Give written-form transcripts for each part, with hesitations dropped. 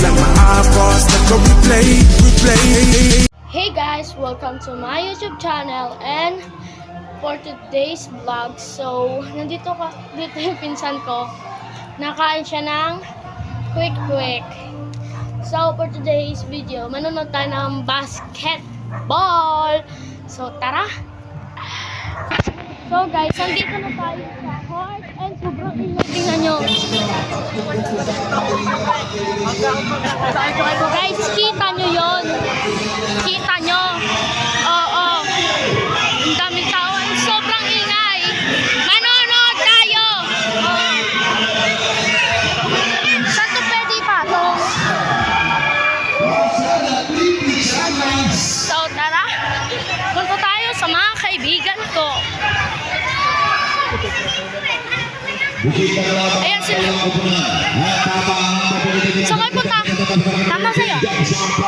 like my eyeballs. Let's go replay. Hey guys, welcome to my YouTube channel and for today's vlog, so dito yung pinsan ko. Nakain siya ng quick. So for today's video, manonood tayo ng basketball. So tara! So guys, nandito na tayo sa court and sobrang ingat. Tingnan nyo. Guys, kita nyo yun. Kita nyo. Oo. Ang daming tao. Sobrang ingay. Manonood tayo. Oo. Saan to pwede ipatong? So tara. Punta tayo sa mga kaibigan ko. Ayan sila. So kayo punta. Tama sa'yo.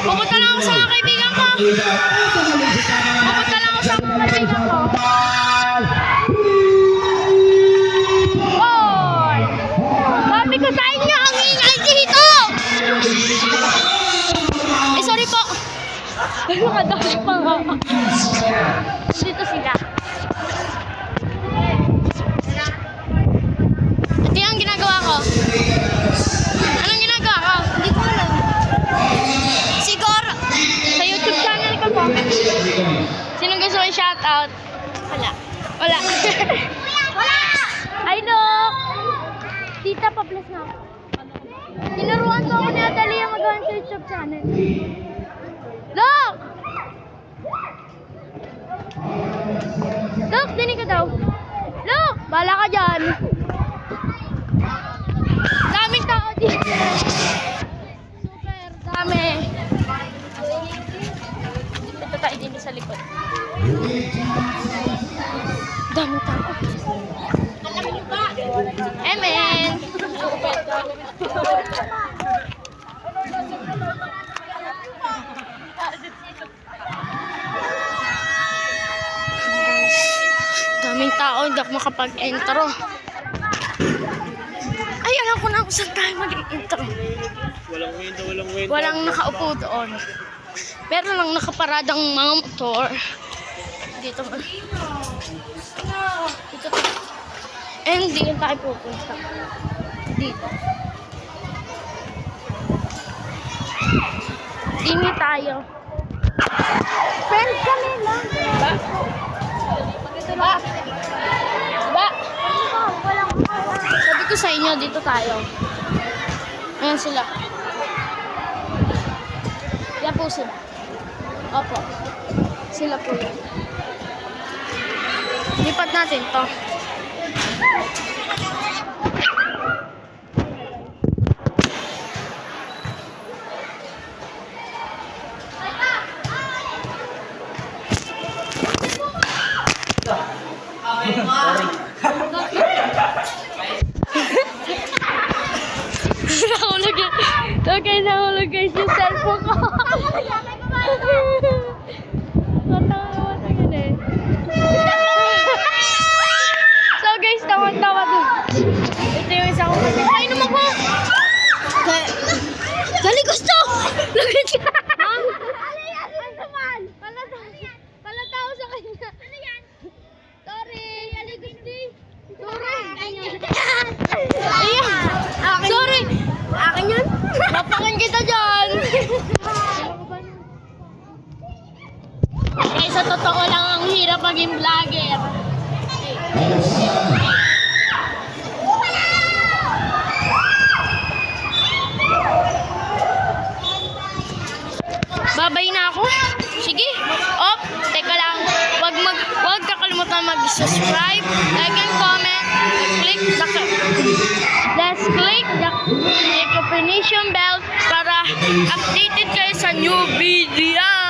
Pupunta lang ako sa mga kaibigan ko. Oy! Sabi ko sa inyo, ang ingay dito! Sorry po. Nakadali pa nga. Dito sila. Ito yung ginagawa ko. Anong ginagawa ko? Hindi ko alam. Siguro. Sa YouTube channel ko po. Sinong gusto ko shoutout? Wala. Wala. Ay, look! Tita, pa-bless na ako. Tinuruan ko ako ni Atalia magawa sa YouTube channel. Look! Look, dinig ka daw. Look! Bala ka dyan. Daming tao dito. Super dami. Ito tayo din sa likod. Daming tao. Amen. Daming tao, hindi ako makapag-intro. Ay, alam ko na kung saan tayo mag-intro. Walang window. Walang nakaupo doon. Pero lang nakaparadang mga motor. Dito ba? Dito tayo. And hindi tayo pupunta. Dito. Dini tayo. Friends kami lang. Ba? Sabi ko sa inyo, dito tayo. Ayan sila. Yan po sila. Opo. Sila po yan. Lipat natin to. Nahulog guys yung cellphone ko. Matawa yun eh. So guys, tawang-tawa doon. Ito yung isa ko. Ay, naman ko! Dali gusto! Lugit ka! Ano naman? Palatao sa kanya. Ano yan? Sorry. Dali gusto. Sorry. Ayan. Sorry. Akin yan? Mapangan kita dyan! Eh, sa totoo lang ang hirap maging vlogger. Babay na ako. Sige. Op, teka lang. Huwag kakalimutan mag-subscribe, like and comment, let's click the notification bell para updated kayo sa new video.